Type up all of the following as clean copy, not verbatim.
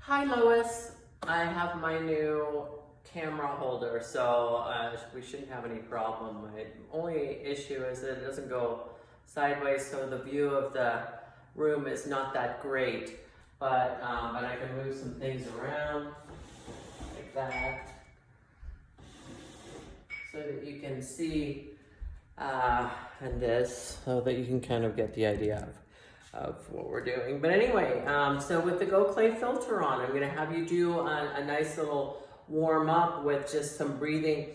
Hi Lois, I have my new camera holder, so we shouldn't have any problem. My only issue is that it doesn't go sideways, so the view of the room is not that great. But I can move some things around like that, so that you can see and this, so that you can kind of get the idea of what we're doing. But anyway, so with the Go Clay filter on, I'm gonna have you do a nice little warm up with just some breathing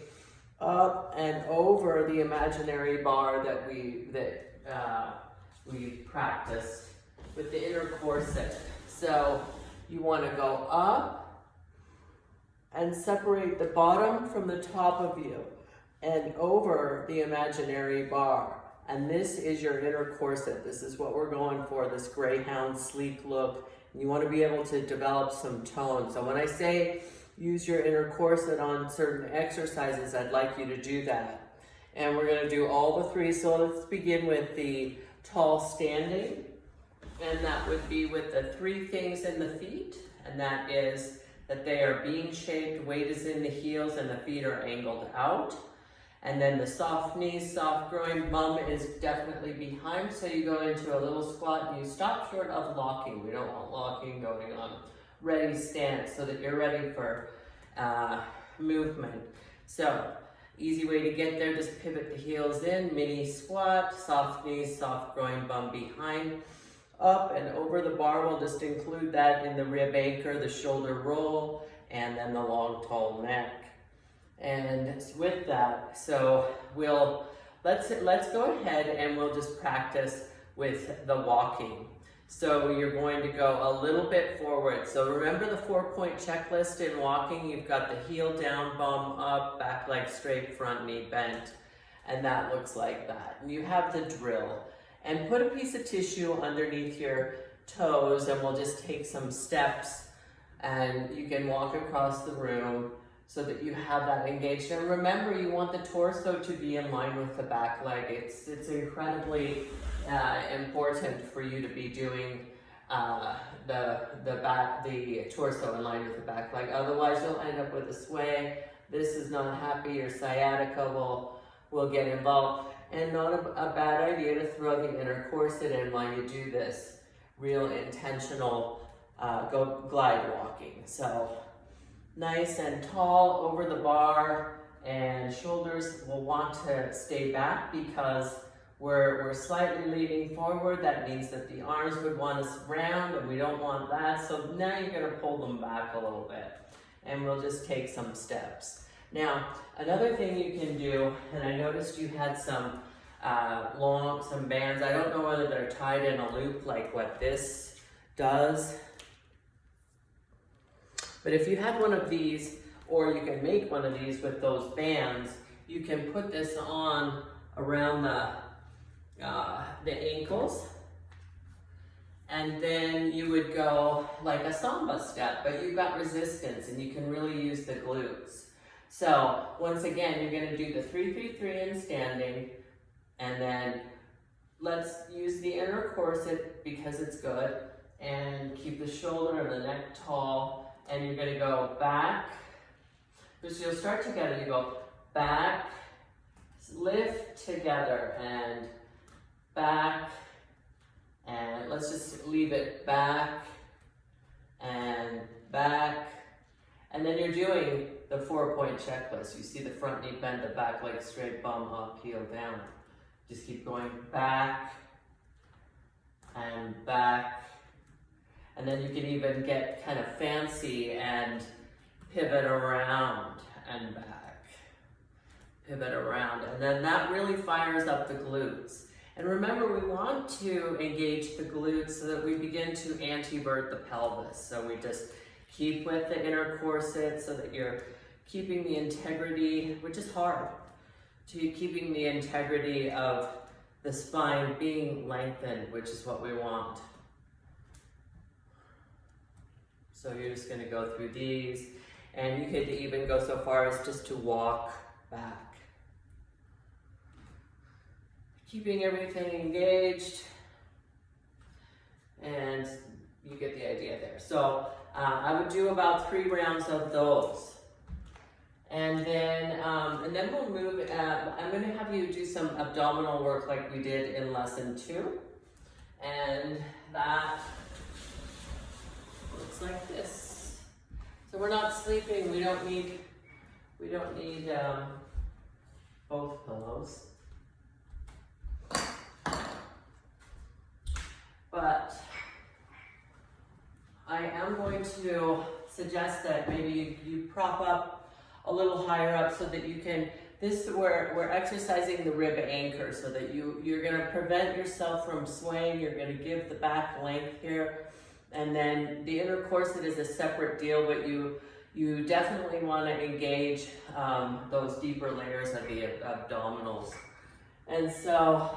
up and over the imaginary bar that we practiced with the inner corset. So you wanna go up and separate the bottom from the top of you and over the imaginary bar. And this is your inner corset. This is what we're going for, this greyhound sleek look. You want to be able to develop some tone. So when I say use your inner corset on certain exercises, I'd like you to do that. And we're going to do all the three. So let's begin with the tall standing. And that would be with the three things in the feet. And that is that they are bean shaped, weight is in the heels, and the feet are angled out. And then the soft knees, soft groin, bum is definitely behind. So you go into a little squat and you stop short of locking. We don't want locking going on. Ready stance so that you're ready for movement. So easy way to get there, just pivot the heels in, mini squat, soft knees, soft groin, bum behind. Up and over the bar, we'll just include that in the rib anchor, the shoulder roll, and then the long tall neck. And with that, so let's go ahead and we'll just practice with the walking. So you're going to go a little bit forward. So remember the 4-point checklist in walking. You've got the heel down, bum up, back leg straight, front knee bent. And that looks like that. And you have the drill. And put a piece of tissue underneath your toes and we'll just take some steps and you can walk across the room so that you have that engaged. And remember, you want the torso to be in line with the back leg. It's incredibly important for you to be doing the torso in line with the back leg. Otherwise, you'll end up with a sway. This is not happy. Your sciatica will get involved. And not a bad idea to throw the inner corset in while you do this real intentional glide walking. So nice and tall over the bar, and shoulders will want to stay back because we're slightly leaning forward. That means that the arms would want us round and we don't want that. So now you're going to pull them back a little bit and we'll just take some steps. Now, another thing you can do, and I noticed you had some bands. I don't know whether they're tied in a loop like what this does. But if you had one of these, or you can make one of these with those bands, you can put this on around the ankles, and then you would go like a samba step, but you've got resistance and you can really use the glutes. So once again, you're going to do the 3-3-3 in standing, and then let's use the inner corset because it's good, and keep the shoulder and the neck tall, and you're going to go back. So you'll start together, you go back, lift together, and back, and let's just leave it back, and back, and then you're doing the 4-point checklist. You see the front knee bent, the back leg straight, bum up, heel down. Just keep going back and back. And then you can even get kind of fancy and pivot around and back. Pivot around. And then that really fires up the glutes. And remember, we want to engage the glutes so that we begin to antevert the pelvis. So we just keep with the inner corset so that you're keeping the integrity, which is hard, to keeping the integrity of the spine being lengthened, which is what we want. So you're just going to go through these, and you could even go so far as just to walk back. Keeping everything engaged, and you get the idea there. So I would do about 3 rounds of those. And then we'll move, I'm gonna have you do some abdominal work like we did in lesson 2. And that looks like this. So we're not sleeping, we don't need both pillows. But I am going to suggest that maybe you prop up a little higher up so that you can, we're exercising the rib anchor so that you're gonna prevent yourself from swaying, you're gonna give the back length here, and then the inner corset is a separate deal, but you definitely wanna engage those deeper layers of the abdominals. And so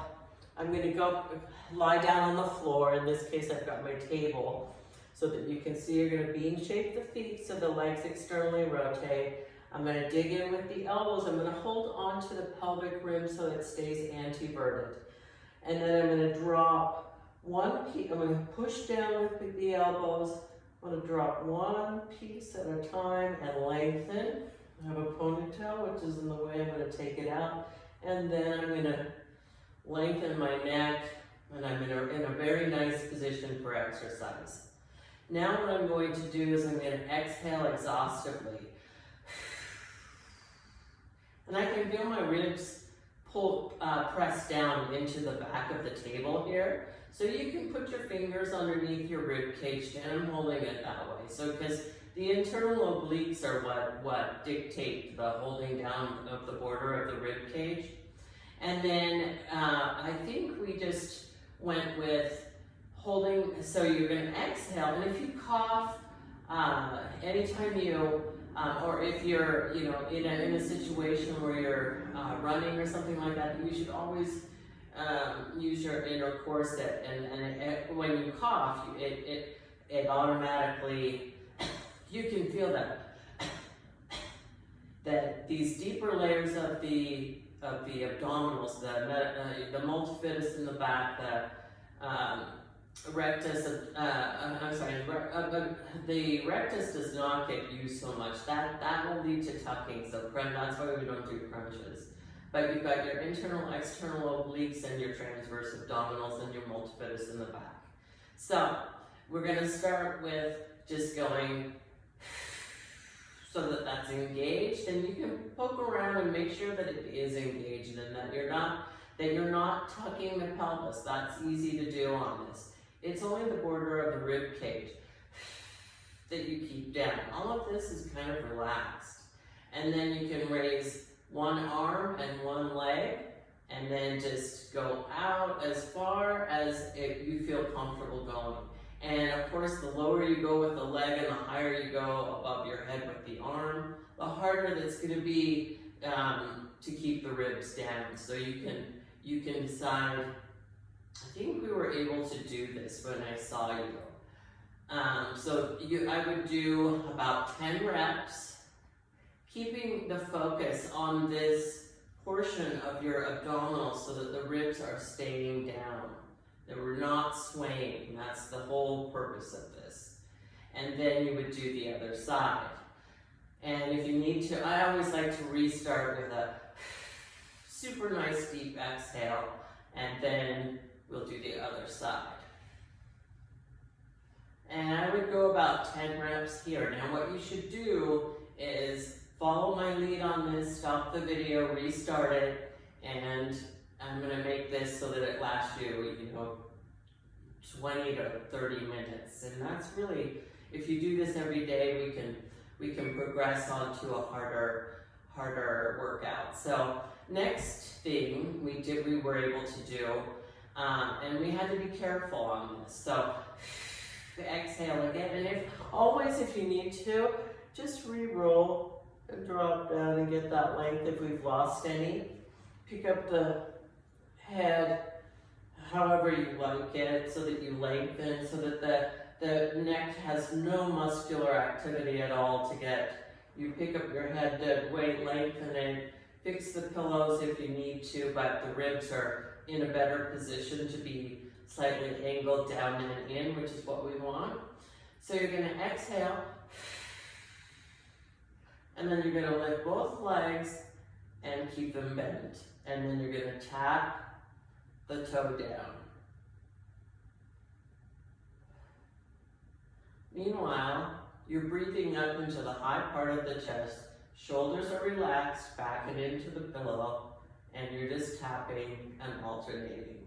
I'm gonna go lie down on the floor. In this case, I've got my table so that you can see you're gonna bean shape the feet so the legs externally rotate. I'm going to dig in with the elbows. I'm going to hold on to the pelvic rim so it stays anteverted. And then I'm going to drop one piece. I'm going to push down with the elbows. I'm going to drop one piece at a time and lengthen. I have a ponytail, which is in the way. I'm going to take it out. And then I'm going to lengthen my neck. And I'm in a very nice position for exercise. Now what I'm going to do is I'm going to exhale exhaustively. And I can feel my ribs press down into the back of the table here. So you can put your fingers underneath your rib cage, and I'm holding it that way. So because the internal obliques are what dictate the holding down of the border of the rib cage. And then I think we just went with holding, so you're going to exhale, and if you cough, anytime you or if you're, in a situation where you're running or something like that, you should always use your inner corset. And when you cough, it automatically, you can feel that these deeper layers of the abdominals, the multifidus in the back, the rectus, the rectus does not get used so much. That will lead to tucking, so that's why we don't do crunches. But you've got your internal, external obliques and your transverse abdominals and your multifidus in the back. So we're going to start with just going so that that's engaged, and you can poke around and make sure that it is engaged and that you're not tucking the pelvis. That's easy to do on this. It's only the border of the rib cage that you keep down. All of this is kind of relaxed. And then you can raise one arm and one leg, and then just go out as far as you feel comfortable going. And of course, the lower you go with the leg and the higher you go above your head with the arm, the harder that's going to be to keep the ribs down. So you can decide. I think we were able to do this when I saw you. I would do about 10 reps, keeping the focus on this portion of your abdominals so that the ribs are staying down, that we're not swaying. That's the whole purpose of this. And then you would do the other side. And if you need to, I always like to restart with a super nice deep exhale, and then we'll do the other side. And I would go about 10 reps here. Now what you should do is follow my lead on this, stop the video, restart it, and I'm going to make this so that it lasts you, 20 to 30 minutes. And that's really, if you do this every day, we can progress onto a harder workout. So next thing we were able to do, and we had to be careful on this. So exhale again, and if you need to, just re-roll and drop down and get that length if we've lost any. Pick up the head however you like it so that you lengthen, so that the neck has no muscular activity at all to get. You pick up your head, the weight, lengthen it, fix the pillows if you need to, but the ribs are in a better position to be slightly angled down and in, which is what we want. So you're gonna exhale, and then you're gonna lift both legs and keep them bent. And then you're gonna tap the toe down. Meanwhile, you're breathing up into the high part of the chest, shoulders are relaxed back and into the pillow, and you're just tapping and alternating.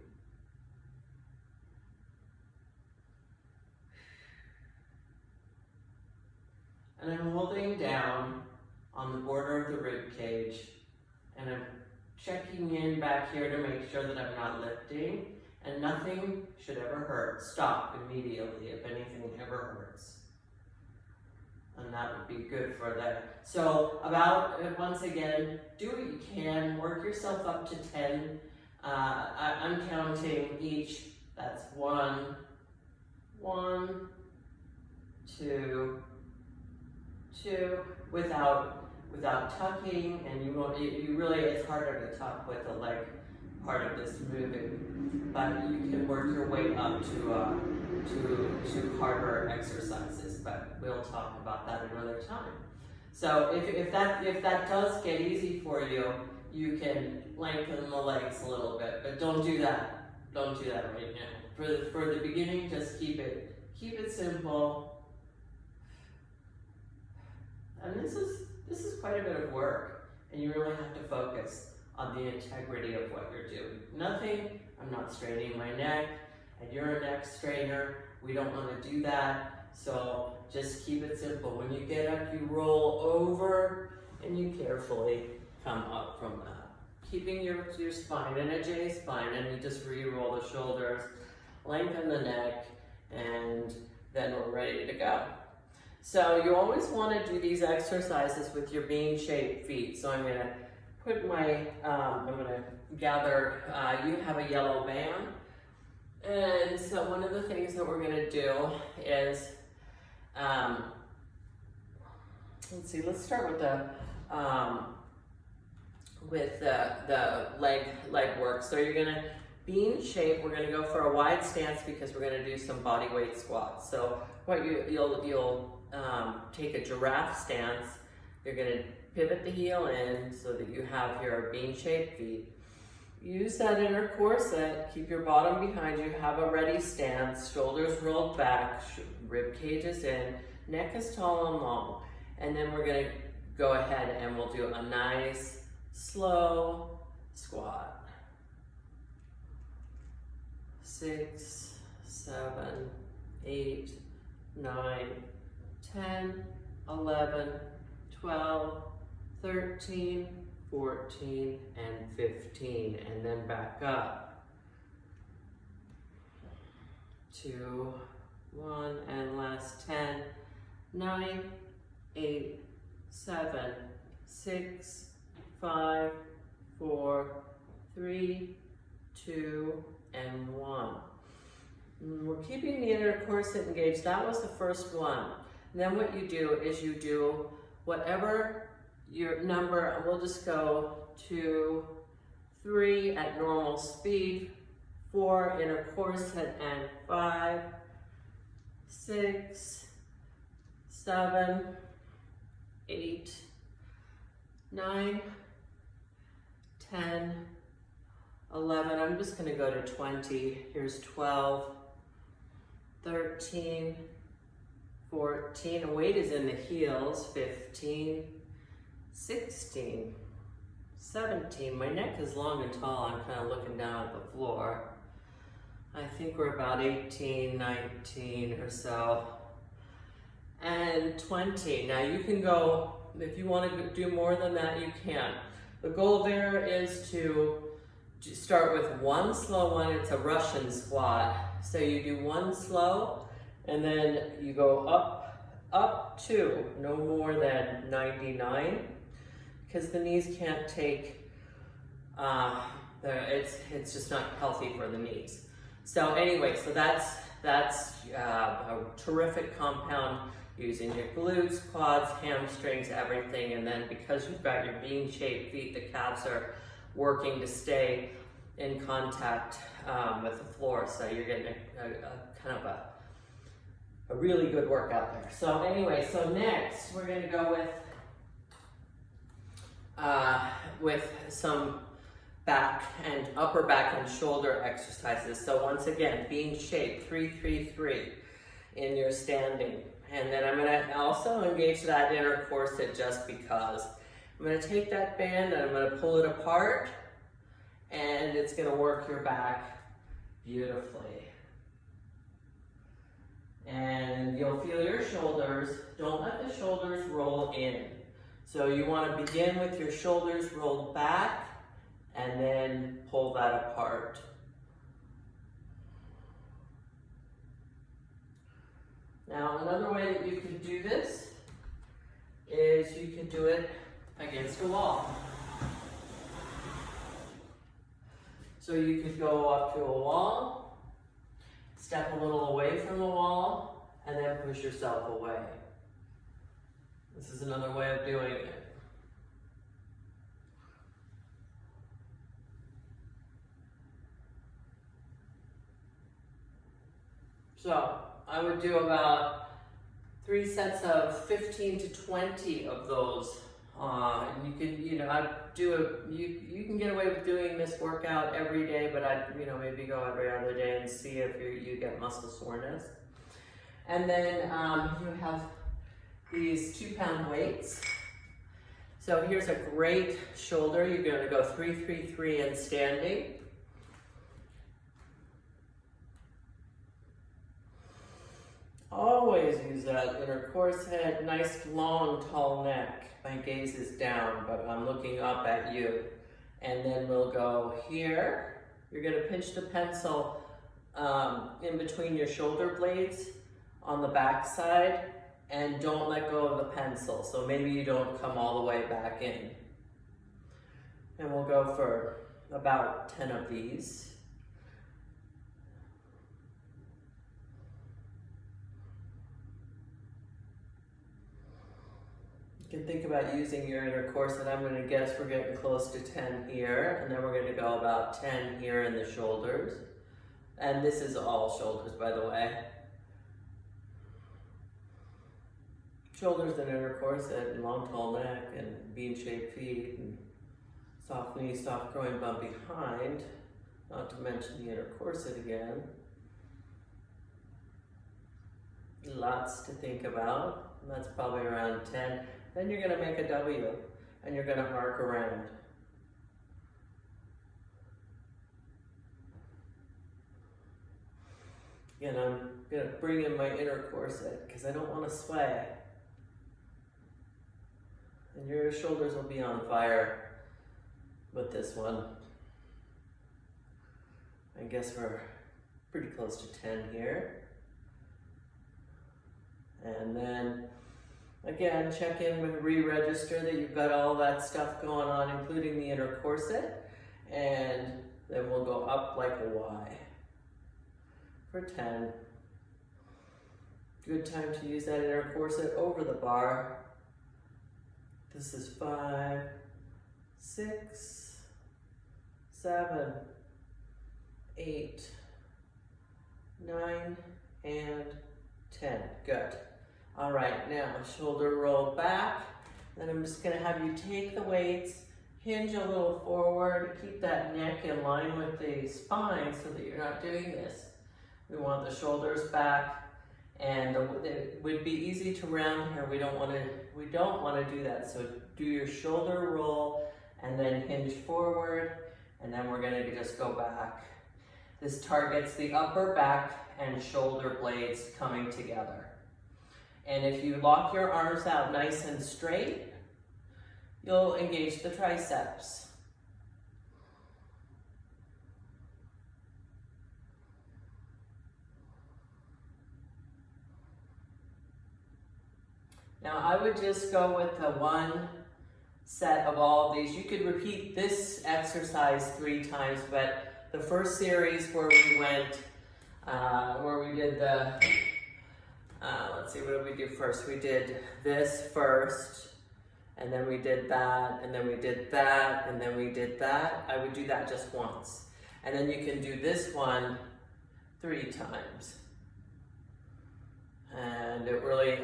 And I'm holding down on the border of the rib cage, and I'm checking in back here to make sure that I'm not lifting, and nothing should ever hurt. Stop immediately if anything ever hurts. And that would be good for that. So once again, do what you can, work yourself up to 10. I'm counting each. That's 1, 2, 2, without tucking, and you really, it's harder to tuck with the leg part of this moving, but you can work your way up to harder exercises, but we'll talk about that another time. So if that does get easy for you, you can lengthen the legs a little bit, but don't do that. Don't do that right now. For the beginning, just keep it simple. And this is quite a bit of work, and you really have to focus on the integrity of what you're doing. I'm not straining my neck, and you're a neck strainer. We don't want to do that, so just keep it simple. When you get up, you roll over, and you carefully come up from that. Keeping your spine in a J spine, and you just re-roll the shoulders, lengthen the neck, and then we're ready to go. So you always want to do these exercises with your bean-shaped feet. So I'm going to put my, I'm going to gather, you have a yellow band. And so one of the things that we're going to do is, let's start with the leg work. So you're going to bean shape. We're going to go for a wide stance because we're going to do some body weight squats. So what you'll take a giraffe stance. You're going to pivot the heel in so that you have your bean-shaped feet. Use that inner corset. Keep your bottom behind you. Have a ready stance. Shoulders rolled back. Rib cage is in. Neck is tall and long. And then we're going to go ahead and we'll do a nice, slow squat. 6, 7, 8, 9, 10, 11, 12, 13, 14, and 15, and then back up. 2, 1, and last 10, 9, 8, 7, 6, 5, 4, 3, 2, and 1. We're keeping the inner corset engaged. That was the first one. And then what you do is you do whatever your number, we'll just go 2, 3 at normal speed, 4 inner corset, and 5, 6, 7, 8, 9, 10, 11. I'm just going to go to 20. Here's 12, 13, 14. Weight is in the heels. 15, 16, 17. My neck is long and tall. I'm kind of looking down at the floor. I think we're about 18, 19 or so. And 20. Now you can go, if you want to do more than that, you can. The goal there is to start with one slow one. It's a Russian squat. So you do one slow, and then you go up to no more than 99, because the knees can't take, it's just not healthy for the knees. So anyway, so that's a terrific compound using your glutes, quads, hamstrings, everything, and then because you've got your bean-shaped feet, the calves are working to stay in contact with the floor, so you're getting a kind of a really good workout there. So anyway, so next we're going to go with some back and upper back and shoulder exercises. So once again, being shaped, 3-3-3 in your standing. And then I'm going to also engage that inner corset just because. I'm going to take that band and I'm going to pull it apart, and it's going to work your back beautifully. And you'll feel your shoulders. Don't let the shoulders roll in. So you want to begin with your shoulders rolled back and then pull that apart. Now, another way that you could do this is you can do it against a wall. So you could go up to a wall, step a little away from the wall, and then push yourself away. This is another way of doing it. So I would do about 3 sets of 15 to 20 of those. And you can, you can get away with doing this workout every day, but I'd, maybe go every other day and see if you get muscle soreness. And then you have these 2-pound weights. So here's a great shoulder. You're going to go 3-3-3 and standing. Always use that inner corset, nice, long, tall neck. My gaze is down, but I'm looking up at you. And then we'll go here. You're going to pinch the pencil in between your shoulder blades on the back side, and don't let go of the pencil. So maybe you don't come all the way back in. And we'll go for about 10 of these. You can think about using your inner corset. I'm going to guess we're getting close to 10 here, and then we're going to go about 10 here in the shoulders. And this is all shoulders, by the way. Shoulders and inner corset and long, tall neck and bean-shaped feet and soft knees, soft groin, bump behind. Not to mention the inner corset again. Lots to think about. And that's probably around 10. Then you're going to make a W, and you're going to arc around. Again, I'm going to bring in my inner corset because I don't want to sway. And your shoulders will be on fire with this one. I guess we're pretty close to 10 here. And then again, check in with re-register that you've got all that stuff going on, including the inner corset. And then we'll go up like a Y for 10. Good time to use that inner corset over the bar. This is 5, 6, 7, 8, 9, and 10. Good. All right, now shoulder roll back. Then I'm just gonna have you take the weights, hinge a little forward, keep that neck in line with the spine so that you're not doing this. We want the shoulders back, and it would be easy to round here. We don't want to do that. So do your shoulder roll and then hinge forward, and then we're gonna just go back. This targets the upper back and shoulder blades coming together. And if you lock your arms out nice and straight, you'll engage the triceps. Now I would just go with the 1 set of all of these. You could repeat this exercise 3 times, but the first series where we went, where we did the, let's see, what did we do first? We did this first, and then we did that, and then we did that, and then we did that. I would do that just once. And then you can do this one 3 times. And it really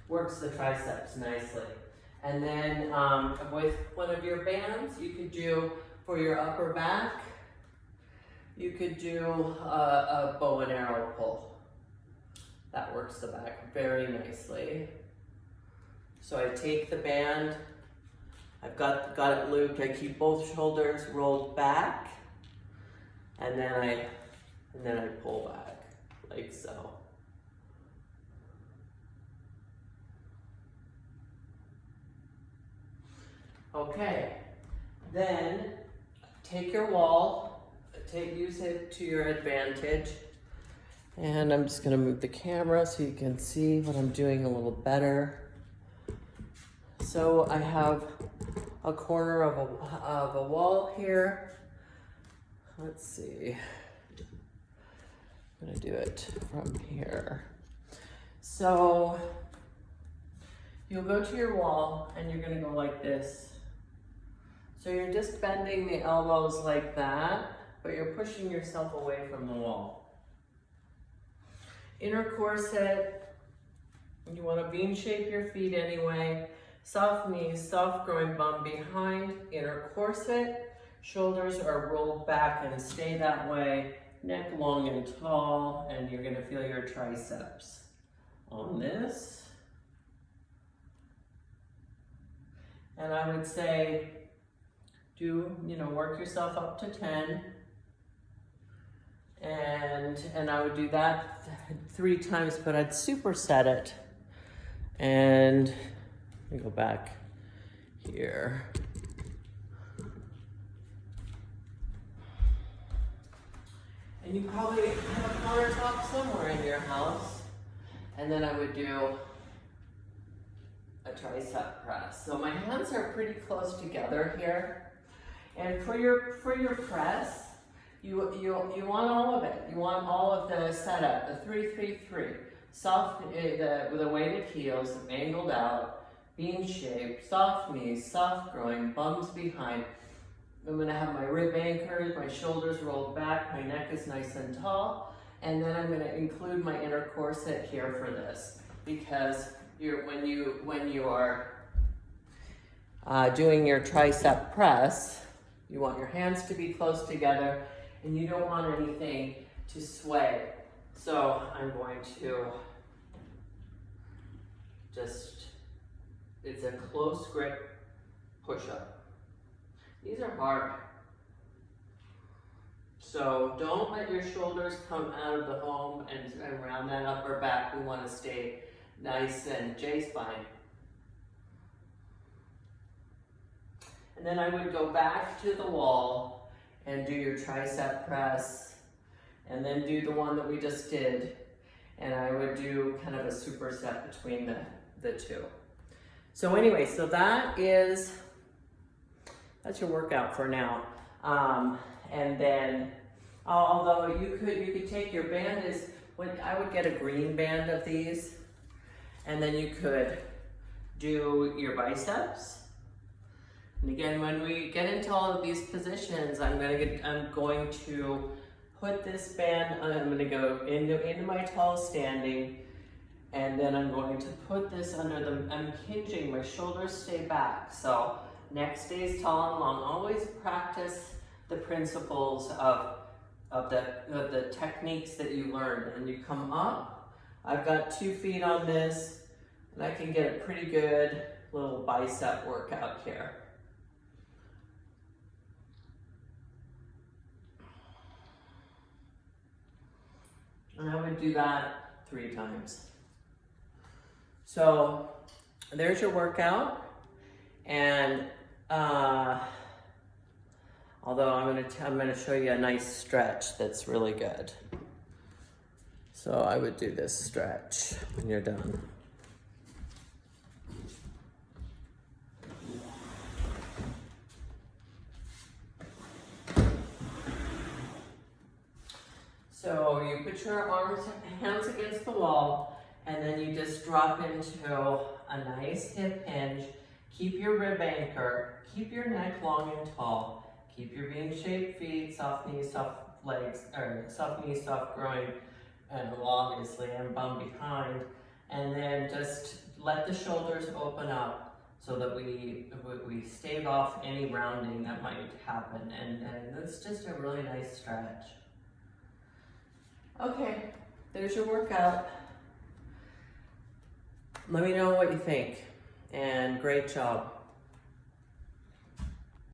works the triceps nicely. And then with one of your bands, you could do for your upper back, you could do a bow and arrow pull. That works the back very nicely. So I take the band, I've got it looped, I keep both shoulders rolled back, and then I pull back, like so. Okay, then take your wall, use it to your advantage. And I'm just gonna move the camera so you can see what I'm doing a little better. So I have a corner of a wall here. Let's see, I'm gonna do it from here. So you'll go to your wall and you're gonna go like this. So you're just bending the elbows like that, but you're pushing yourself away from the wall. Inner corset, you want to bean shape your feet anyway. Soft knees, soft groin, bum behind, inner corset. Shoulders are rolled back and stay that way. Neck long and tall, and you're going to feel your triceps on this. And I would say, work yourself up to 10. And I would do that 3 times, but I'd superset it. And let me go back here. And you probably have a countertop somewhere in your house. And then I would do a tricep press. So my hands are pretty close together here. And for your press, you want all of it. You want all of the setup, the 3-3-3. Soft, with the weighted heels, angled out, bean shaped, soft knees, soft groin, bums behind. I'm gonna have my rib anchored, my shoulders rolled back, my neck is nice and tall, and then I'm gonna include my inner corset here for this, because when you are doing your tricep press, you want your hands to be close together, and you don't want anything to sway. So I'm going to it's a close grip push-up. These are hard. So don't let your shoulders come out of the home and around that upper back. We want to stay nice and J-spine. And then I would go back to the wall and do your tricep press, and then do the one that we just did. And I would do kind of a superset between the two. So anyway, so that's your workout for now. And then, although you could take your band I would get a green band of these, and then you could do your biceps. And again, when we get into all of these positions, I'm going to put this band, I'm going to go into my tall standing, and then I'm going to put this under I'm hinging, my shoulders stay back. So neck stays tall and long. Always practice the principles of the techniques that you learned. And you come up, I've got 2 feet on this, and I can get a pretty good little bicep workout here. And I would do that 3 times. So there's your workout. And although I'm gonna show you a nice stretch that's really good. So I would do this stretch when you're done. So you put your hands against the wall, and then you just drop into a nice hip hinge. Keep your rib anchor, keep your neck long and tall, keep your bean-shaped feet, soft knees, soft legs, or soft knees, soft groin, and obviously I'm bum behind, and then just let the shoulders open up so that we stave off any rounding that might happen, and it's just a really nice stretch. Okay, there's your workout. Let me know what you think, and great job.